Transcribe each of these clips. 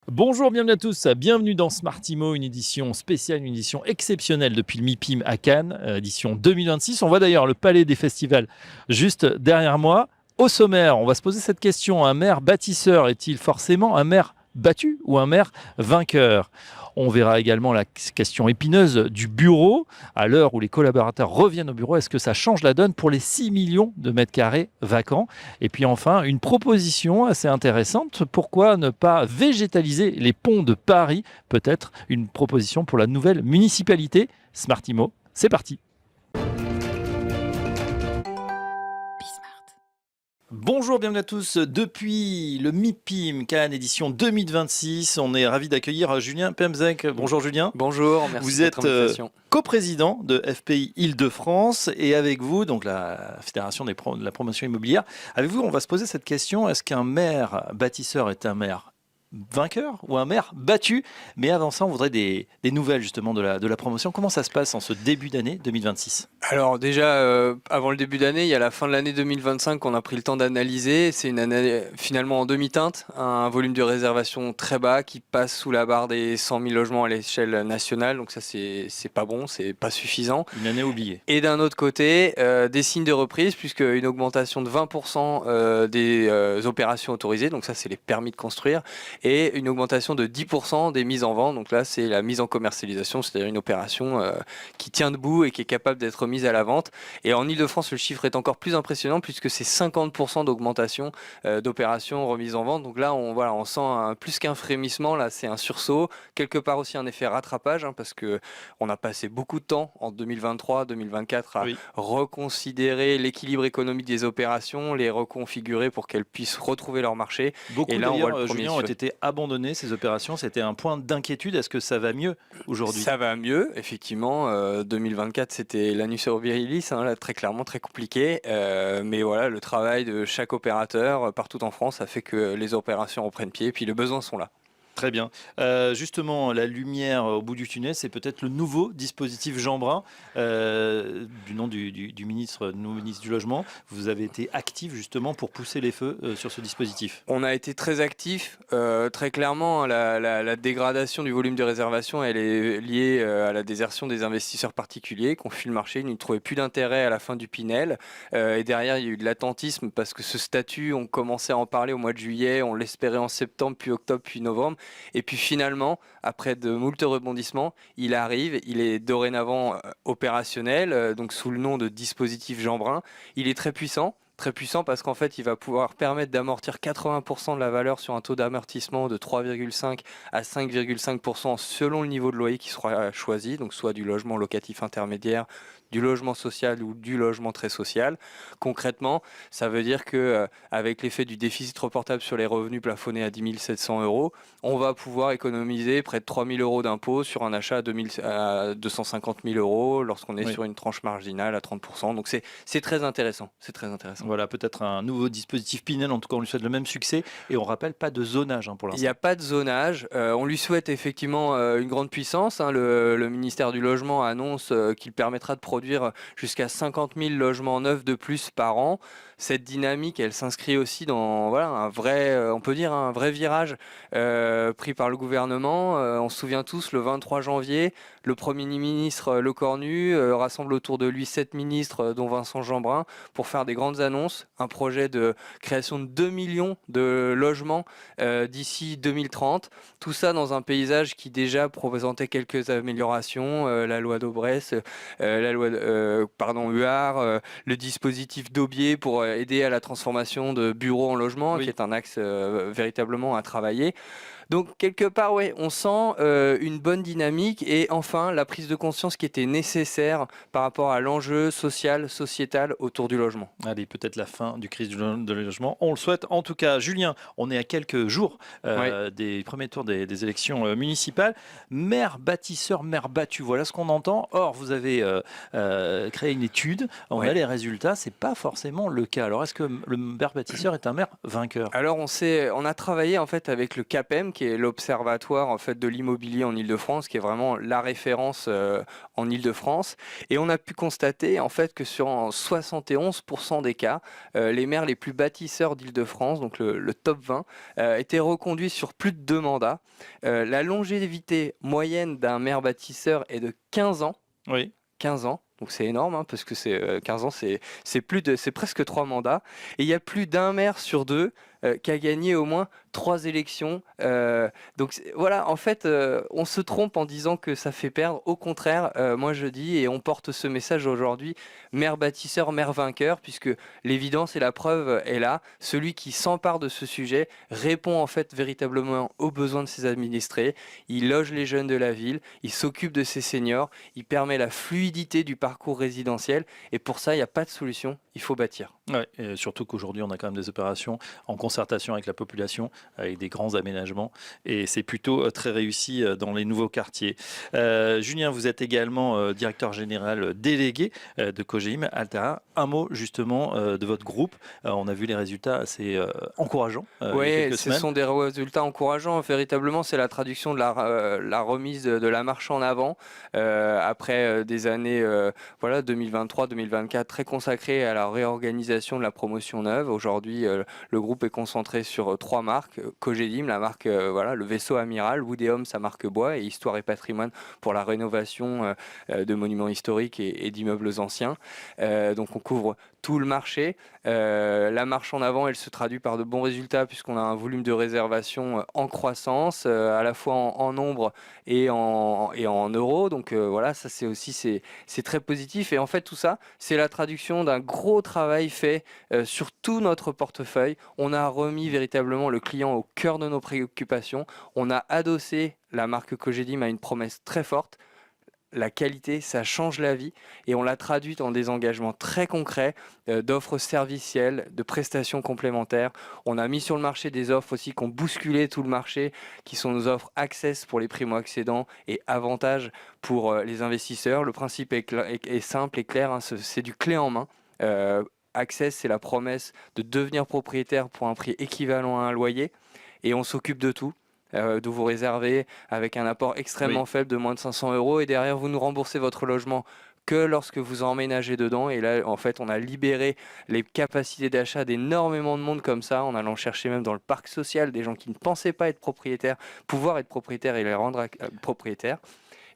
Bonjour, bienvenue à tous. Bienvenue dans Smart Imo, une édition spéciale, une édition exceptionnelle depuis le MIPIM à Cannes, édition 2026. On voit d'ailleurs le palais des festivals juste derrière moi. Au sommaire, on va se poser cette question. Un maire bâtisseur est-il forcément un maire battu ou un maire vainqueur? On verra également la question épineuse du bureau. À l'heure où les collaborateurs reviennent au bureau, est-ce que ça change la donne pour les 6 millions de mètres carrés vacants? Et puis enfin, une proposition assez intéressante. Pourquoi ne pas végétaliser les ponts de Paris? Peut-être une proposition pour la nouvelle municipalité. Smartimo, c'est parti. Bonjour, bienvenue à tous. Depuis le MIPIM Cannes édition 2026, on est ravi d'accueillir Julien Pemzec. Bonjour Julien. Bonjour, merci Vous de votre êtes invitation. coprésident de FPI Île-de-France et avec vous, donc la Fédération de la promotion immobilière, avec vous, on va se poser cette question, est-ce qu'un maire bâtisseur est un maire vainqueur ou un maire battu? Mais avant ça, on voudrait des nouvelles justement de la promotion. Comment ça se passe en ce début d'année 2026? Alors déjà, avant le début d'année, il y a la fin de l'année 2025 qu'on a pris le temps d'analyser. C'est une année finalement en demi-teinte, un volume de réservation très bas qui passe sous la barre des 100 000 logements à l'échelle nationale. Donc ça, c'est pas bon, c'est pas suffisant. Une année oubliée. Et d'un autre côté, des signes de reprise, puisque une augmentation de 20% des opérations autorisées, donc ça c'est les permis de construire, et une augmentation de 10% des mises en vente, donc là c'est la mise en commercialisation, c'est-à-dire une opération qui tient debout et qui est capable d'être mise à la vente. Et en Ile-de-France, le chiffre est encore plus impressionnant, puisque c'est 50% d'augmentation d'opérations remises en vente. Donc là, on sent plus qu'un frémissement, là c'est un sursaut, quelque part aussi un effet rattrapage, parce que on a passé beaucoup de temps en 2023-2024 à Oui. reconsidérer l'équilibre économique des opérations, les reconfigurer pour qu'elles puissent retrouver leur marché. Beaucoup Et là, on voit le d'ailleurs, premier Julien, ont feu. été abandonnés, ces opérations. C'était un point d'inquiétude. Est-ce que ça va mieux aujourd'hui? Ça va mieux, effectivement. 2024, c'était l'annus horribilis, là, très clairement, très compliqué. Mais voilà, le travail de chaque opérateur partout en France a fait que les opérations reprennent pied, et puis les besoins sont là. Très bien. Justement, la lumière au bout du tunnel, c'est peut-être le nouveau dispositif Jeanbrun, du nom du ministre, nouveau ministre du Logement. Vous avez été actif justement pour pousser les feux sur ce dispositif. On a été très actifs, très clairement. La dégradation du volume de réservation, elle est liée à la désertion des investisseurs particuliers qui ont fui le marché, ils n'y trouvaient plus d'intérêt à la fin du Pinel. Et derrière, il y a eu de l'attentisme parce que ce statut, on commençait à en parler au mois de juillet, on l'espérait en septembre, puis octobre, puis novembre. Et puis finalement, après de moult rebondissements, il arrive, il est dorénavant opérationnel, donc sous le nom de dispositif Jeanbrun. Il est très puissant. Très puissant parce qu'en fait, il va pouvoir permettre d'amortir 80% de la valeur sur un taux d'amortissement de 3,5 à 5,5% selon le niveau de loyer qui sera choisi, donc soit du logement locatif intermédiaire, du logement social ou du logement très social. Concrètement, ça veut dire que avec l'effet du déficit reportable sur les revenus plafonnés à 10 700 euros, on va pouvoir économiser près de 3 000 euros d'impôts sur un achat à 250 000 euros lorsqu'on est Oui. sur une tranche marginale à 30%. Donc c'est très intéressant. C'est très intéressant. Voilà, peut-être un nouveau dispositif Pinel. En tout cas, on lui souhaite le même succès. Et on rappelle, pas de zonage pour Il n'y l'instant. a pas de zonage. On lui souhaite effectivement une grande puissance. Le ministère du Logement annonce qu'il permettra de produire jusqu'à 50 000 logements neufs de plus par an. Cette dynamique, elle s'inscrit aussi dans un vrai, on peut dire un vrai virage pris par le gouvernement. On se souvient tous, le 23 janvier, le Premier ministre Lecornu rassemble autour de lui 7 ministres, dont Vincent Jeanbrun, pour faire des grandes annonces. Un projet de création de 2 millions de logements d'ici 2030. Tout ça dans un paysage qui déjà présentait quelques améliorations, la loi d'Aubresse, la loi Huard, le dispositif d'Aubier pour aider à la transformation de bureaux en logement, Oui. qui est un axe véritablement à travailler. Donc quelque part, ouais, on sent une bonne dynamique et enfin la prise de conscience qui était nécessaire par rapport à l'enjeu social, sociétal autour du logement. Allez, peut-être la fin du crise de logement. On le souhaite. En tout cas, Julien, on est à quelques jours Ouais. des premiers tours des élections municipales. Maire bâtisseur, maire battu, voilà ce qu'on entend. Or, vous avez créé une étude, on Ouais. a les résultats, c'est pas forcément le cas. Alors est-ce que le maire bâtisseur est un maire vainqueur? Alors on a travaillé en fait avec le CAPEM, qui est l'observatoire en fait de l'immobilier en Île-de-France, qui est vraiment la référence en Île-de-France, et on a pu constater en fait que sur en 71% des cas, les maires les plus bâtisseurs d'Île-de-France, donc le top 20, étaient reconduits sur plus de 2 mandats. La longévité moyenne d'un maire bâtisseur est de 15 ans. Oui. 15 ans, donc c'est énorme, hein, parce que 15 ans, c'est presque 3 mandats. Et il y a plus d'un maire sur deux qui a gagné au moins 3 élections. Donc voilà, en fait, on se trompe en disant que ça fait perdre. Au contraire, moi je dis, et on porte ce message aujourd'hui, maire bâtisseur, maire vainqueur, puisque l'évidence et la preuve est là. Celui qui s'empare de ce sujet répond en fait véritablement aux besoins de ses administrés. Il loge les jeunes de la ville, il s'occupe de ses seniors, il permet la fluidité du parcours résidentiel, et pour ça, il n'y a pas de solution, il faut bâtir. Ouais, et surtout qu'aujourd'hui, on a quand même des opérations en concertation avec la population, avec des grands aménagements, et c'est plutôt très réussi dans les nouveaux quartiers. Julien, vous êtes également directeur général délégué de Cogedim Altera. Un mot justement de votre groupe. On a vu les résultats assez encourageants il y a Oui, quelques ce semaines. sont des résultats encourageants. Véritablement, c'est la traduction de la remise de la marche en avant après des années voilà, 2023-2024 très consacrées à la réorganisation de la promotion neuve. Aujourd'hui, le groupe est concentré sur 3 marques. Cogedim, la marque, voilà, le vaisseau amiral, Woodéum, sa marque bois, et Histoire et patrimoine pour la rénovation de monuments historiques et d'immeubles anciens. Donc on couvre tout le marché. La marche en avant, elle se traduit par de bons résultats puisqu'on a un volume de réservation en croissance, à la fois en nombre et en euros. Donc voilà, ça c'est très positif. Et en fait, tout ça, c'est la traduction d'un gros travail fait sur tout notre portefeuille. On a remis véritablement le client au cœur de nos préoccupations. On a adossé la marque Cogedim à une promesse très forte. La qualité, ça change la vie, et on l'a traduite en des engagements très concrets d'offres servicielles, de prestations complémentaires. On a mis sur le marché des offres aussi qui ont bousculé tout le marché, qui sont nos offres Access pour les primo-accédants et Avantage pour les investisseurs. Le principe est simple et clair, hein, c'est du clé en main. Access, c'est la promesse de devenir propriétaire pour un prix équivalent à un loyer, et on s'occupe de tout. De vous réserver avec un apport extrêmement Oui. faible de moins de 500 euros, et derrière vous nous remboursez votre logement que lorsque vous emménagez dedans. Et là, en fait, on a libéré les capacités d'achat d'énormément de monde comme ça, en allant chercher même dans le parc social des gens qui ne pensaient pas être propriétaires, pouvoir être propriétaires et les rendre propriétaires.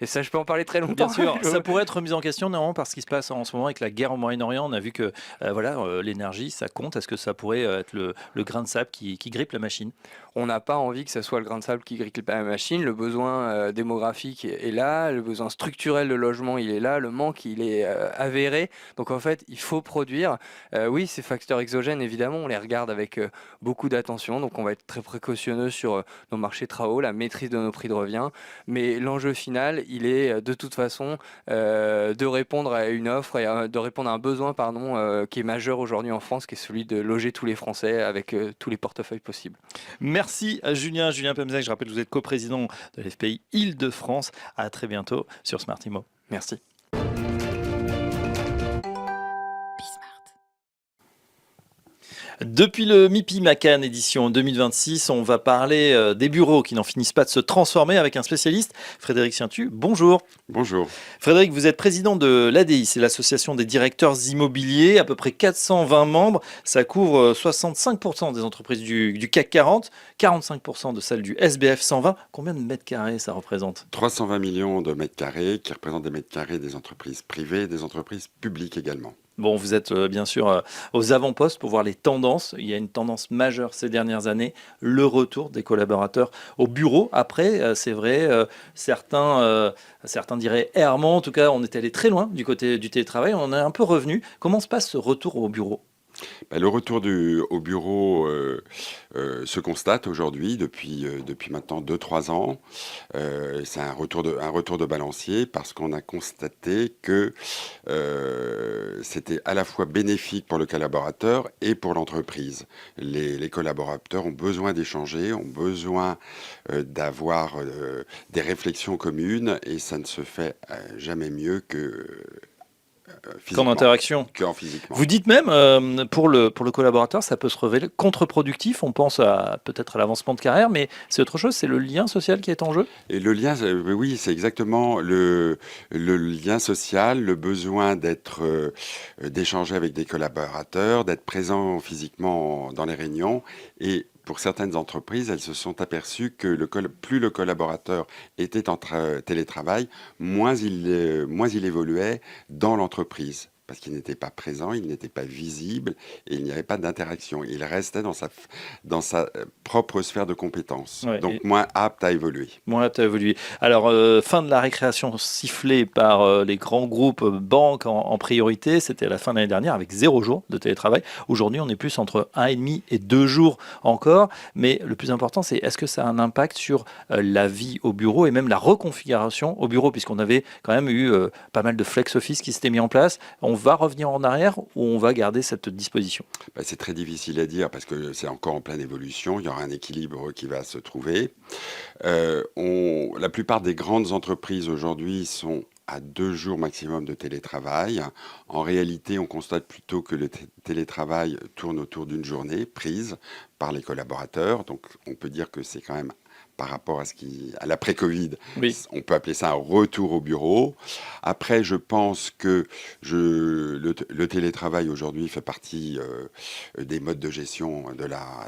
Et ça, je peux en parler très longtemps. Bien sûr, ça pourrait être remis en question néanmoins par ce qui se passe en ce moment avec la guerre au Moyen-Orient. On a vu que voilà, l'énergie, ça compte. Est-ce que ça pourrait être le grain de sable qui grippe la machine? On n'a pas envie que ce soit le grain de sable qui grippe la machine. Le besoin démographique est là, le besoin structurel de logement, il est là, le manque, il est avéré. Donc en fait, il faut produire. Oui, ces facteurs exogènes, évidemment, on les regarde avec beaucoup d'attention. Donc on va être très précautionneux sur nos marchés travaux, la maîtrise de nos prix de revient. Mais l'enjeu final, il est de toute façon de répondre à une offre et de répondre à un besoin, pardon, qui est majeur aujourd'hui en France, qui est celui de loger tous les Français avec tous les portefeuilles possibles. Merci à Julien Pemzec. Je rappelle que vous êtes coprésident de l'FPI Île-de-France. À très bientôt sur Smart Imo. Merci. Depuis le MIPIM à Cannes édition 2026, on va parler des bureaux qui n'en finissent pas de se transformer avec un spécialiste, Frédéric Cientu. Bonjour. Bonjour. Frédéric, vous êtes président de l'ADI, c'est l'association des directeurs immobiliers, à peu près 420 membres. Ça couvre 65% des entreprises du CAC 40, 45% de celles du SBF 120. Combien de mètres carrés ça représente? 320 millions de mètres carrés qui représentent des mètres carrés des entreprises privées et des entreprises publiques également. Bon, vous êtes bien sûr aux avant-postes pour voir les tendances. Il y a une tendance majeure ces dernières années, le retour des collaborateurs au bureau. Après, c'est vrai, certains diraient errement. En tout cas, on est allé très loin du côté du télétravail. On est un peu revenu. Comment se passe ce retour au bureau? Le retour au bureau se constate aujourd'hui depuis maintenant 2-3 ans. C'est un retour de balancier parce qu'on a constaté que c'était à la fois bénéfique pour le collaborateur et pour l'entreprise. Les collaborateurs ont besoin d'échanger, ont besoin d'avoir des réflexions communes, et ça ne se fait jamais mieux Qu'en physiquement interaction. qu'en physiquement. Vous dites même, pour le collaborateur, ça peut se révéler contre-productif. On pense peut-être à l'avancement de carrière, mais c'est autre chose, c'est le lien social qui est en jeu. Et le lien, oui, c'est exactement le lien social, le besoin d'échanger avec des collaborateurs, d'être présent physiquement dans les réunions. Et pour certaines entreprises, elles se sont aperçues que plus le collaborateur était en télétravail, moins il évoluait dans l'entreprise. Parce qu'il n'était pas présent, il n'était pas visible et il n'y avait pas d'interaction. Il restait dans sa propre sphère de compétences, Ouais, donc et moins apte à évoluer. moi, tu as évolué. Alors, fin de la récréation sifflée par les grands groupes banques en priorité, c'était à la fin de l'année dernière avec 0 jour de télétravail. Aujourd'hui, on est plus entre 1,5 et 2 jours encore. Mais le plus important, c'est est-ce que ça a un impact sur la vie au bureau et même la reconfiguration au bureau, puisqu'on avait quand même eu pas mal de flex office qui s'étaient mis en place. On va revenir en arrière ou on va garder cette disposition? C'est très difficile à dire parce que c'est encore en pleine évolution. Il y aura un équilibre qui va se trouver. La plupart des grandes entreprises aujourd'hui sont à 2 jours maximum de télétravail. En réalité, on constate plutôt que le télétravail tourne autour d'une journée prise par les collaborateurs. Donc, on peut dire que c'est quand même par rapport à l'après-Covid, Oui. on peut appeler ça un retour au bureau. Après, je pense que le télétravail aujourd'hui fait partie des modes de gestion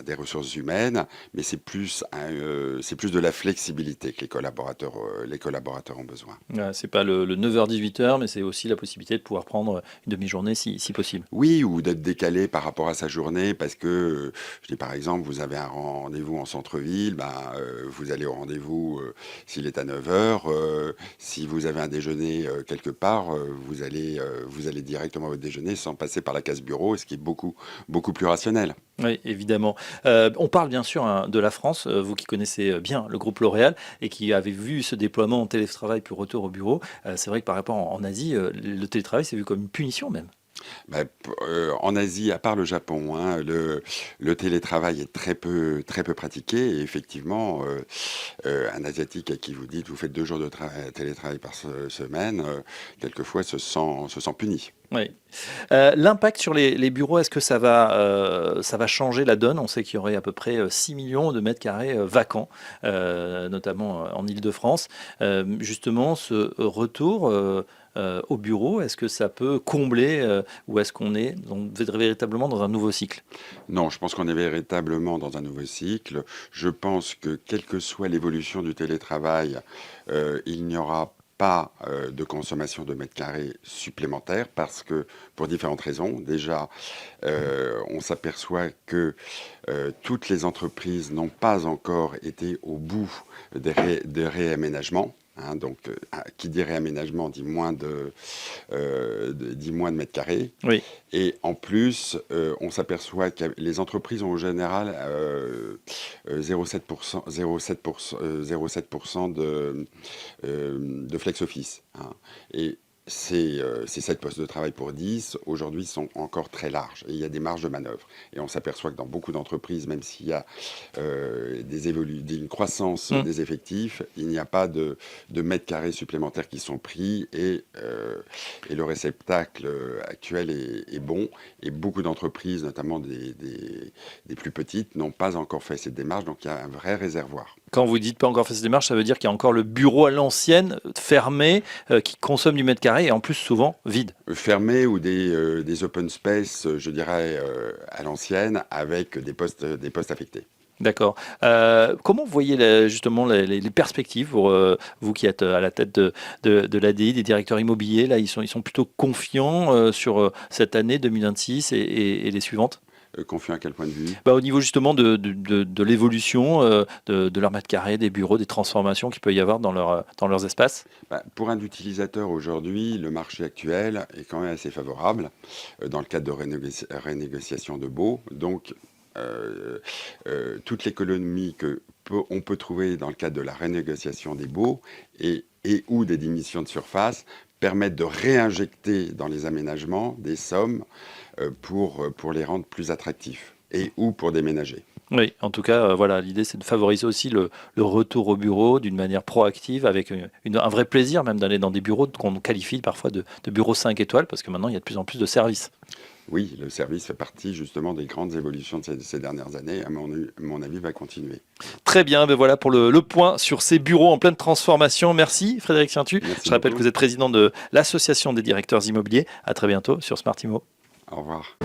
des ressources humaines, mais c'est plus de la flexibilité que les collaborateurs ont besoin. C'est pas le 9h-18h, mais c'est aussi la possibilité de pouvoir prendre une demi-journée si possible. Oui, ou d'être décalé par rapport à sa journée, parce que, je dis par exemple, vous avez un rendez-vous en centre-ville, vous allez au rendez-vous s'il est à 9h. Si vous avez un déjeuner quelque part, vous allez directement à votre déjeuner sans passer par la case bureau, ce qui est beaucoup, beaucoup plus rationnel. Oui, évidemment. On parle bien sûr de la France, vous qui connaissez bien le groupe L'Oréal et qui avez vu ce déploiement en télétravail puis retour au bureau. C'est vrai que par rapport en Asie, le télétravail c'est vu comme une punition même. En Asie, à part le Japon, hein, le télétravail est très peu pratiqué. Et effectivement, un Asiatique à qui vous dites vous faites 2 jours de télétravail par semaine, quelquefois se sent puni. Oui. L'impact sur les bureaux, est-ce que ça va changer la donne? On sait qu'il y aurait à peu près 6 millions de mètres carrés vacants, notamment en Île-de-France. Justement, ce retour au bureau, est-ce que ça peut combler ou est-ce qu'on est véritablement dans un nouveau cycle? Non, je pense qu'on est véritablement dans un nouveau cycle. Je pense que quelle que soit l'évolution du télétravail, il n'y aura pas de consommation de mètres carrés supplémentaires parce que, pour différentes raisons, déjà, on s'aperçoit que toutes les entreprises n'ont pas encore été au bout des réaménagements. Hein, donc, qui dit réaménagement dit dit moins de mètres carrés. Oui. Et en plus, on s'aperçoit que les entreprises ont en général 0,7%, 0,7% de flex office. Hein. Et ces 7 postes de travail pour 10, aujourd'hui, sont encore très larges. Et il y a des marges de manœuvre. Et on s'aperçoit que dans beaucoup d'entreprises, même s'il y a une croissance des effectifs, il n'y a pas de mètres carrés supplémentaires qui sont pris. Et le réceptacle actuel est bon. Et beaucoup d'entreprises, notamment des plus petites, n'ont pas encore fait cette démarche. Donc il y a un vrai réservoir. Quand vous dites pas encore fait cette démarche, ça veut dire qu'il y a encore le bureau à l'ancienne, fermé, qui consomme du mètre carré et en plus souvent vide. Fermé ou des open space, je dirais, à l'ancienne, avec des postes affectés. D'accord. Comment vous voyez justement les perspectives pour vous qui êtes à la tête de l'ADI, des directeurs immobiliers? Là, ils sont plutôt confiants sur cette année 2026 et les suivantes? Confiant à quel point de vue? Au niveau justement de l'évolution de leur mètre carré, des bureaux, des transformations qu'il peut y avoir dans leurs espaces? Pour un utilisateur aujourd'hui, le marché actuel est quand même assez favorable dans le cadre de renégociation de baux. Donc, toute l'économie on peut trouver dans le cadre de la renégociation des baux et ou des diminutions de surface permettent de réinjecter dans les aménagements des sommes pour les rendre plus attractifs et ou pour déménager. Oui, en tout cas, voilà, l'idée c'est de favoriser aussi le retour au bureau d'une manière proactive, avec un vrai plaisir même d'aller dans des bureaux qu'on qualifie parfois de bureaux 5 étoiles, parce que maintenant il y a de plus en plus de services. Oui, le service fait partie justement des grandes évolutions de ces dernières années. À mon avis, va continuer. Très bien, ben voilà pour le point sur ces bureaux en pleine transformation. Merci Frédéric Ciintu. Merci Je rappelle beaucoup. que vous êtes président de l'Association des directeurs immobiliers. À très bientôt sur Smart Immo. Au revoir.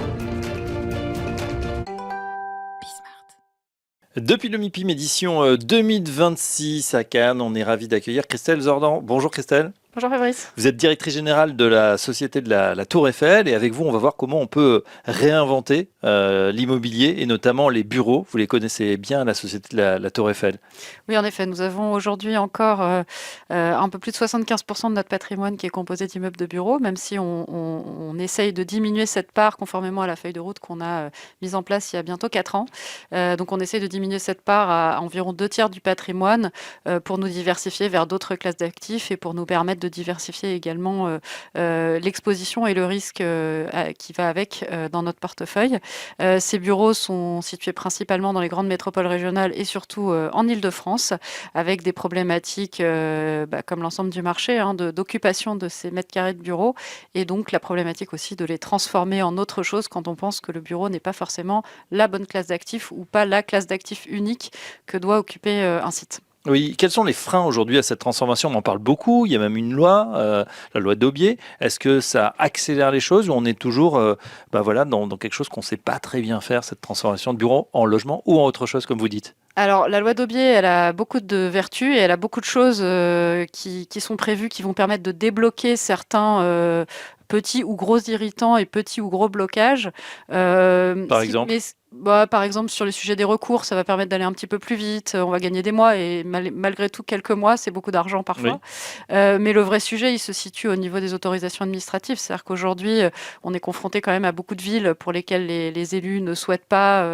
Depuis le MIPIM édition 2026 à Cannes, on est ravi d'accueillir Christelle Zordan. Bonjour Christelle. Bonjour Fabrice. Vous êtes directrice générale de la société de la Tour Eiffel, et avec vous, on va voir comment on peut réinventer l'immobilier et notamment les bureaux. Vous les connaissez bien, la société de la Tour Eiffel. Oui, en effet, nous avons aujourd'hui encore un peu plus de 75% de notre patrimoine qui est composé d'immeubles de bureaux, même si on essaye de diminuer cette part conformément à la feuille de route qu'on a mise en place il y a bientôt 4 ans. Donc on essaye de diminuer cette part à environ 2/3 du patrimoine pour nous diversifier vers d'autres classes d'actifs et pour nous permettre de diversifier également l'exposition et le risque qui va avec dans notre portefeuille. Ces bureaux sont situés principalement dans les grandes métropoles régionales et surtout en Île-de-France, avec des problématiques comme l'ensemble du marché, d'occupation de ces mètres carrés de bureaux, et donc la problématique aussi de les transformer en autre chose quand on pense que le bureau n'est pas forcément la bonne classe d'actifs ou pas la classe d'actifs unique que doit occuper un site. Oui, quels sont les freins aujourd'hui à cette transformation? On en parle beaucoup, il y a même une loi, la loi d'Aubier. Est-ce que ça accélère les choses, ou on est toujours dans quelque chose qu'on ne sait pas très bien faire, cette transformation de bureau en logement ou en autre chose, comme vous dites? Alors, la loi d'Aubier, elle a beaucoup de vertus et elle a beaucoup de choses qui sont prévues, qui vont permettre de débloquer certains petits ou gros irritants et petits ou gros blocages. Par exemple? Par exemple, sur le sujet des recours, ça va permettre d'aller un petit peu plus vite. On va gagner des mois et malgré tout, quelques mois, c'est beaucoup d'argent parfois. Mais le vrai sujet, il se situe au niveau des autorisations administratives. C'est-à-dire qu'aujourd'hui, on est confronté quand même à beaucoup de villes pour lesquelles les élus ne souhaitent pas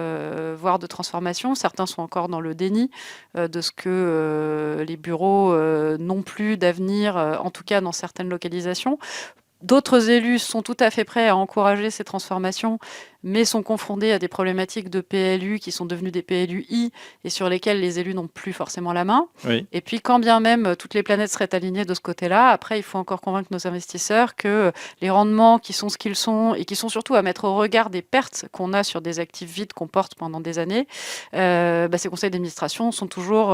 voir de transformation. Certains sont encore dans le déni de ce que les bureaux n'ont plus d'avenir, en tout cas dans certaines localisations. D'autres élus sont tout à fait prêts à encourager ces transformations, mais sont confrontés à des problématiques de PLU qui sont devenues des PLUI et sur lesquelles les élus n'ont plus forcément la main. Oui. Et puis, quand bien même toutes les planètes seraient alignées de ce côté-là, après, il faut encore convaincre nos investisseurs que les rendements qui sont ce qu'ils sont et qui sont surtout à mettre au regard des pertes qu'on a sur des actifs vides qu'on porte pendant des années, ces conseils d'administration sont toujours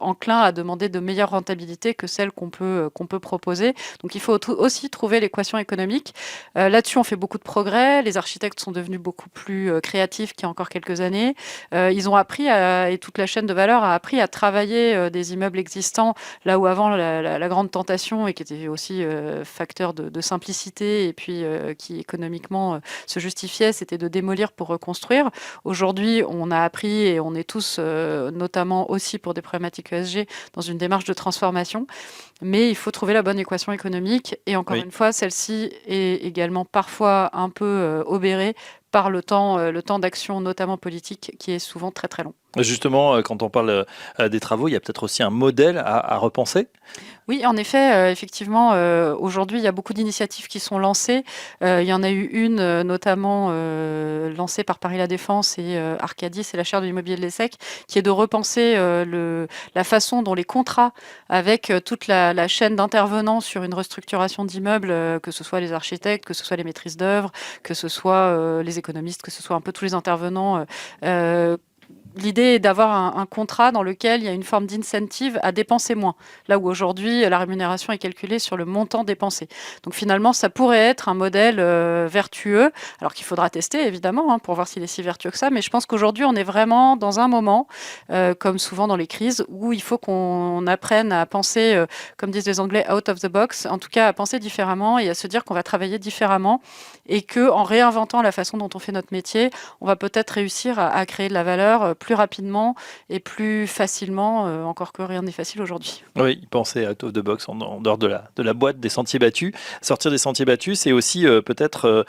enclins à demander de meilleures rentabilités que celles qu'on peut proposer. Donc, il faut aussi trouver l'équation économique. Là-dessus, on fait beaucoup de progrès. Les architectes sont devenus beaucoup plus créatifs qu'il y a encore quelques années. Ils ont appris, et toute la chaîne de valeur a appris à travailler des immeubles existants, là où avant la grande tentation, et qui était aussi facteur de simplicité, et puis qui économiquement se justifiait, c'était de démolir pour reconstruire. Aujourd'hui, on a appris, et on est tous, notamment aussi pour des problématiques ESG, dans une démarche de transformation. Mais il faut trouver la bonne équation économique. Et encore une fois, celle-ci est également parfois un peu obérée par le temps d'action, notamment politique, qui est souvent très très long. Justement, quand on parle des travaux, il y a peut-être aussi un modèle à repenser. Oui, en effet, effectivement, aujourd'hui, il y a beaucoup d'initiatives qui sont lancées. Il y en a eu une, notamment lancée par Paris La Défense et Arcadis, c'est la chaire de l'immobilier de l'ESSEC, qui est de repenser la façon dont les contrats avec toute la chaîne d'intervenants sur une restructuration d'immeubles, que ce soit les architectes, que ce soit les maîtrises d'œuvre, que ce soit les économistes, que ce soit un peu tous les intervenants. L'idée est d'avoir un contrat dans lequel il y a une forme d'incentive à dépenser moins, là où aujourd'hui la rémunération est calculée sur le montant dépensé. Donc finalement, ça pourrait être un modèle vertueux, alors qu'il faudra tester évidemment pour voir s'il est si vertueux que ça, mais je pense qu'aujourd'hui on est vraiment dans un moment, comme souvent dans les crises, où il faut qu'on apprenne à penser, comme disent les Anglais, out of the box, en tout cas à penser différemment et à se dire qu'on va travailler différemment, et qu'en réinventant la façon dont on fait notre métier, on va peut-être réussir à créer de la valeur plus rapidement et plus facilement, encore que rien n'est facile aujourd'hui. Oui, penser out of the box, en dehors de la boîte des sentiers battus. Sortir des sentiers battus, c'est aussi peut-être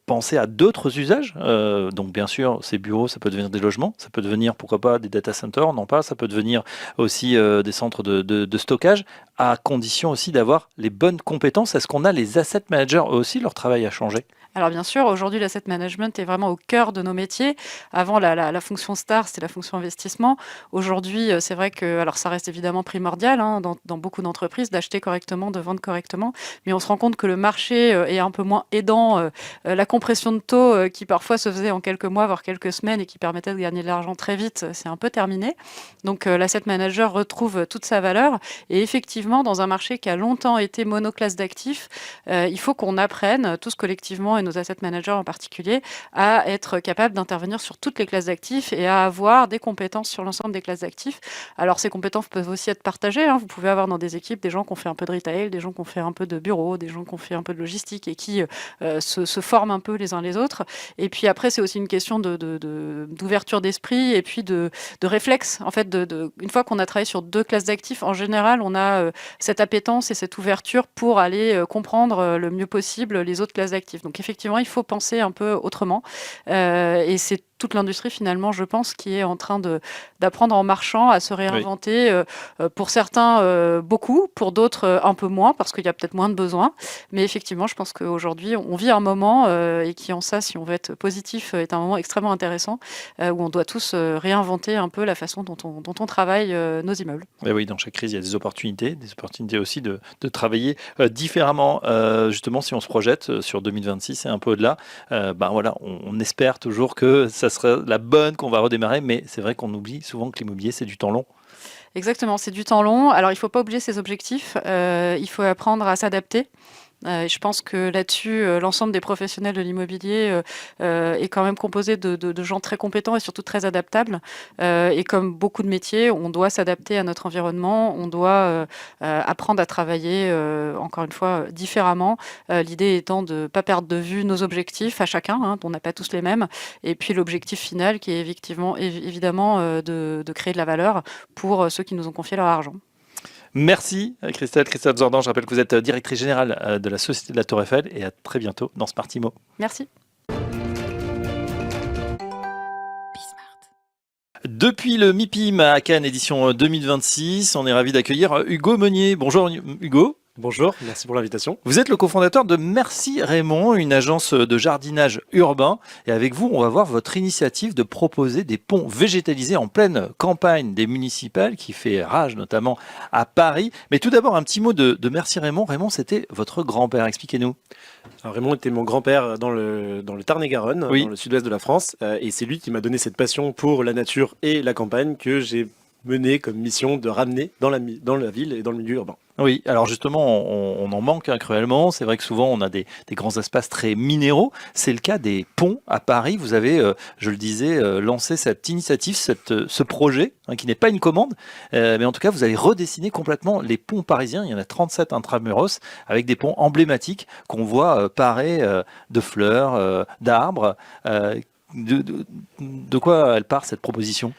penser à d'autres usages. Donc bien sûr, ces bureaux, ça peut devenir des logements, ça peut devenir, pourquoi pas, des data centers, non pas, ça peut devenir aussi des centres de stockage, à condition aussi d'avoir les bonnes compétences. Est-ce qu'on a les asset managers, eux aussi, leur travail a changé? Alors bien sûr, aujourd'hui, l'asset management est vraiment au cœur de nos métiers. Avant, la fonction star, c'était la fonction investissement. Aujourd'hui, c'est vrai que, alors ça reste évidemment primordial hein, dans beaucoup d'entreprises d'acheter correctement, de vendre correctement, mais on se rend compte que le marché est un peu moins aidant. La compression de taux qui parfois se faisait en quelques mois, voire quelques semaines, et qui permettait de gagner de l'argent très vite, c'est un peu terminé. Donc l'asset manager retrouve toute sa valeur. Et effectivement, dans un marché qui a longtemps été monoclasse d'actifs, il faut qu'on apprenne, tous collectivement, et nos asset managers en particulier, à être capable d'intervenir sur toutes les classes d'actifs et à avoir des compétences sur l'ensemble des classes d'actifs. Alors ces compétences peuvent aussi être partagées, hein. Vous pouvez avoir dans des équipes des gens qui ont fait un peu de retail, des gens qui ont fait un peu de bureau, des gens qui ont fait un peu de logistique et qui se forment un peu les uns les autres. Et puis après, c'est aussi une question d'ouverture d'esprit et puis de réflexe. En fait, une fois qu'on a travaillé sur 2 classes d'actifs, en général, on a cette appétence et cette ouverture pour aller comprendre le mieux possible les autres classes d'actifs. Donc effectivement, il faut penser un peu autrement. Et c'est toute l'industrie finalement, je pense, qui est en train d'apprendre en marchant à se réinventer. Pour certains, beaucoup, pour d'autres, un peu moins, parce qu'il y a peut-être moins de besoins. Mais effectivement, je pense qu'aujourd'hui, on vit un moment et qui, en ça, si on veut être positif, est un moment extrêmement intéressant où on doit tous réinventer un peu la façon dont on travaille nos immeubles. Et oui, dans chaque crise, il y a des opportunités aussi de travailler différemment. Justement, si on se projette sur 2026 et un peu au-delà, voilà, on espère toujours que ça sera la bonne, qu'on va redémarrer, mais c'est vrai qu'on oublie souvent que l'immobilier, c'est du temps long. Exactement, c'est du temps long. Alors, il ne faut pas oublier ses objectifs. Il faut apprendre à s'adapter. Et je pense que là-dessus, l'ensemble des professionnels de l'immobilier est quand même composé de gens très compétents et surtout très adaptables. Et comme beaucoup de métiers, on doit s'adapter à notre environnement, on doit apprendre à travailler, encore une fois, différemment. L'idée étant de ne pas perdre de vue nos objectifs à chacun, hein, on n'a pas tous les mêmes. Et puis l'objectif final qui est évidemment de créer de la valeur pour ceux qui nous ont confié leur argent. Merci Christelle Zordan. Je rappelle que vous êtes directrice générale de la Société de la Tour Eiffel et à très bientôt dans Smart Imo. Merci. Depuis le MIPIM à Cannes édition 2026, on est ravi d'accueillir Hugo Meunier. Bonjour Hugo. Bonjour, merci pour l'invitation. Vous êtes le cofondateur de Merci Raymond, une agence de jardinage urbain. Et avec vous, on va voir votre initiative de proposer des ponts végétalisés en pleine campagne des municipales qui fait rage, notamment à Paris. Mais tout d'abord, un petit mot de Merci Raymond. Raymond, c'était votre grand-père. Expliquez-nous. Alors Raymond était mon grand-père dans le Tarn-et-Garonne, Oui. dans le sud-ouest de la France. Et c'est lui qui m'a donné cette passion pour la nature et la campagne que j'ai menée comme mission de ramener dans la ville et dans le milieu urbain. Oui, alors justement, on en manque cruellement. C'est vrai que souvent, on a des grands espaces très minéraux. C'est le cas des ponts à Paris. Vous avez, je le disais, lancé cette initiative, ce projet, hein, qui n'est pas une commande, mais en tout cas, vous allez redessiner complètement les ponts parisiens. Il y en a 37 intramuros, avec des ponts emblématiques qu'on voit parés de fleurs, d'arbres. De quoi elle part, cette proposition ?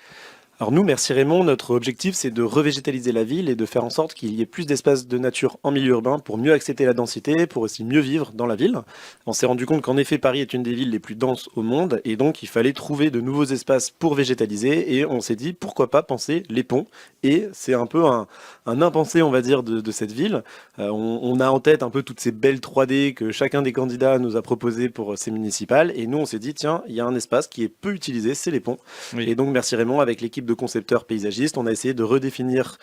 Alors nous, Merci Raymond, notre objectif c'est de revégétaliser la ville et de faire en sorte qu'il y ait plus d'espaces de nature en milieu urbain pour mieux accepter la densité, pour aussi mieux vivre dans la ville. On s'est rendu compte qu'en effet Paris est une des villes les plus denses au monde et donc il fallait trouver de nouveaux espaces pour végétaliser et on s'est dit pourquoi pas penser les ponts. Et c'est un peu un impensé on va dire de cette ville. On a en tête un peu toutes ces belles 3D que chacun des candidats nous a proposées pour ces municipales et nous on s'est dit tiens il y a un espace qui est peu utilisé, c'est les ponts. Oui. Et donc Merci Raymond avec l'équipe de concepteurs paysagistes, on a essayé de redéfinir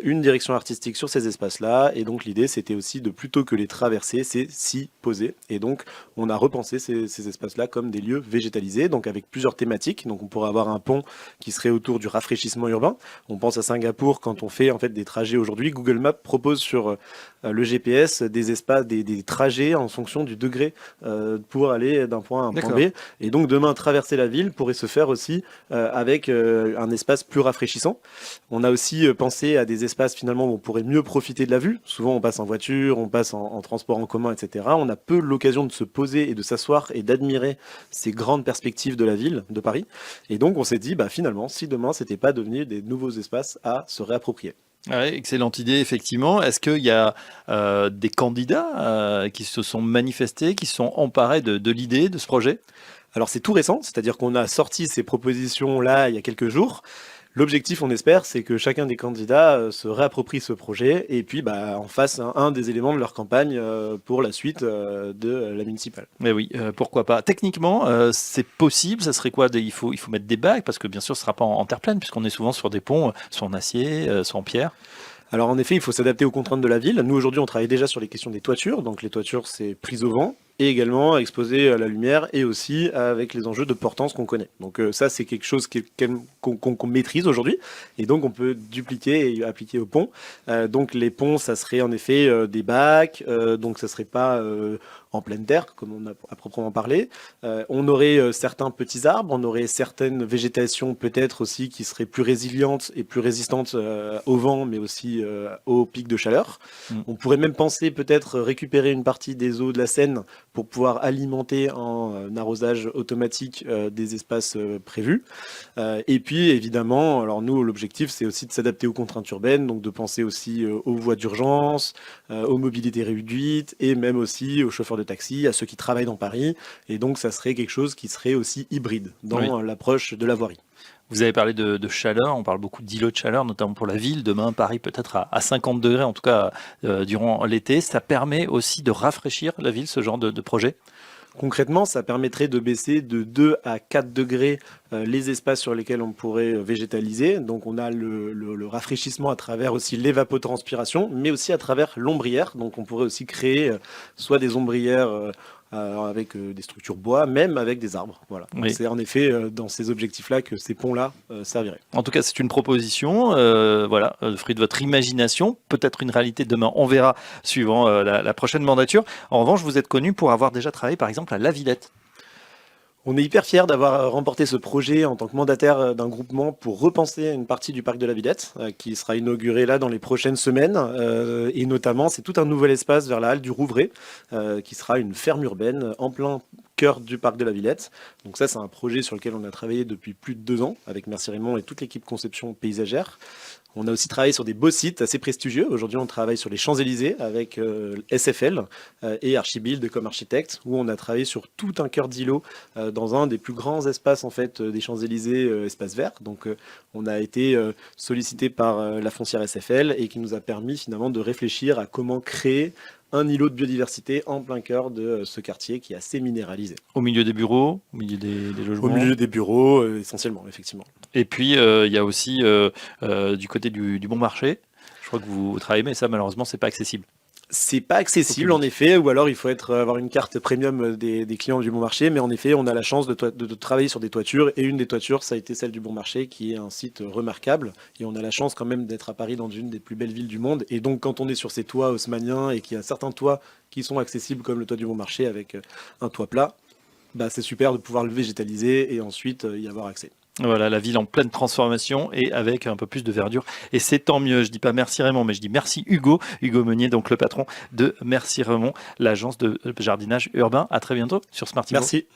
une direction artistique sur ces espaces-là. Et donc l'idée, c'était aussi de plutôt que les traverser, c'est s'y poser. Et donc on a repensé ces espaces-là comme des lieux végétalisés, donc avec plusieurs thématiques. Donc on pourrait avoir un pont qui serait autour du rafraîchissement urbain. On pense à Singapour quand on fait en fait des trajets aujourd'hui. Google Maps propose sur le GPS des espaces, des trajets en fonction du degré pour aller d'un point à un point D'accord. B. Et donc demain, traverser la ville pourrait se faire aussi avec un espace plus rafraîchissant. On a aussi pensé à des espaces finalement où on pourrait mieux profiter de la vue. Souvent on passe en voiture, on passe en transport en commun, etc. On a peu l'occasion de se poser et de s'asseoir et d'admirer ces grandes perspectives de la ville, de Paris. Et donc on s'est dit, finalement, si demain c'était pas devenu des nouveaux espaces à se réapproprier. Ouais, excellente idée, effectivement. Est-ce qu'il y a des candidats qui se sont manifestés, qui se sont emparés de l'idée, de ce projet ? Alors c'est tout récent, c'est-à-dire qu'on a sorti ces propositions-là il y a quelques jours. L'objectif, on espère, c'est que chacun des candidats se réapproprie ce projet et puis en fasse un des éléments de leur campagne pour la suite de la municipale. Mais oui, pourquoi pas. Techniquement, c'est possible. Ça serait quoi? Il faut mettre des bacs parce que bien sûr, ce sera pas en terre pleine puisqu'on est souvent sur des ponts, soit en acier, soit en pierre. Alors en effet, il faut s'adapter aux contraintes de la ville. Nous aujourd'hui, on travaille déjà sur les questions des toitures. Donc les toitures, c'est prise au vent et également exposé à la lumière et aussi avec les enjeux de portance qu'on connaît. Donc ça, c'est quelque chose qu'on maîtrise aujourd'hui et donc on peut dupliquer et appliquer au pont. Donc les ponts, ça serait en effet des bacs, donc ça serait pas en pleine terre, comme on a à proprement parlé. On aurait certains petits arbres, on aurait certaines végétations peut-être aussi qui seraient plus résilientes et plus résistantes au vent, mais aussi aux pics de chaleur. On pourrait même penser peut-être récupérer une partie des eaux de la Seine pour pouvoir alimenter en arrosage automatique des espaces prévus. Et puis évidemment, alors nous, l'objectif, c'est aussi de s'adapter aux contraintes urbaines, donc de penser aussi aux voies d'urgence, aux mobilités réduites et même aussi aux chauffeurs de taxi, à ceux qui travaillent dans Paris. Et donc ça serait quelque chose qui serait aussi hybride dans l'approche de la voirie. Vous avez parlé de chaleur, on parle beaucoup d'îlots de chaleur, notamment pour la ville. Demain, Paris peut-être à 50 degrés, en tout cas durant l'été. Ça permet aussi de rafraîchir la ville, ce genre de projet? Concrètement, ça permettrait de baisser de 2 à 4 degrés les espaces sur lesquels on pourrait végétaliser. Donc on a le rafraîchissement à travers aussi l'évapotranspiration, mais aussi à travers l'ombrière. Donc on pourrait aussi créer soit des ombrières avec des structures bois, même avec des arbres. Voilà. Oui. C'est en effet dans ces objectifs-là que ces ponts-là serviraient. En tout cas, c'est une proposition, fruit de votre imagination, peut-être une réalité demain, on verra, suivant la prochaine mandature. En revanche, vous êtes connu pour avoir déjà travaillé, par exemple, à La Villette. On est hyper fiers d'avoir remporté ce projet en tant que mandataire d'un groupement pour repenser une partie du parc de la Villette qui sera inauguré là dans les prochaines semaines. Et notamment, c'est tout un nouvel espace vers la halle du Rouvray qui sera une ferme urbaine en plein cœur du parc de la Villette. Donc ça, c'est un projet sur lequel on a travaillé depuis plus de 2 ans avec Merci Raymond et toute l'équipe conception paysagère. On a aussi travaillé sur des beaux sites assez prestigieux. Aujourd'hui, on travaille sur les Champs-Élysées avec SFL et Archibuild comme architecte, où on a travaillé sur tout un cœur d'îlot dans un des plus grands espaces en fait des Champs-Élysées, espace vert. Donc, on a été sollicité par la foncière SFL et qui nous a permis finalement de réfléchir à comment créer un îlot de biodiversité en plein cœur de ce quartier qui est assez minéralisé. Au milieu des bureaux, au milieu des logements. Au milieu des bureaux, essentiellement, effectivement. Et puis, il y a aussi du côté du Bon Marché. Je crois que vous travaillez, mais ça, malheureusement, c'est pas accessible. C'est pas accessible en effet, ou alors il faut avoir une carte premium des clients du Bon Marché, mais en effet on a la chance de travailler sur des toitures, et une des toitures ça a été celle du Bon Marché qui est un site remarquable, et on a la chance quand même d'être à Paris dans une des plus belles villes du monde, et donc quand on est sur ces toits haussmanniens et qu'il y a certains toits qui sont accessibles comme le toit du Bon Marché avec un toit plat, c'est super de pouvoir le végétaliser et ensuite y avoir accès. Voilà, la ville en pleine transformation et avec un peu plus de verdure. Et c'est tant mieux. Je dis pas merci Raymond, mais je dis merci Hugo. Hugo Meunier, donc le patron de Merci Raymond, l'agence de jardinage urbain. À très bientôt sur Smartimo. Merci.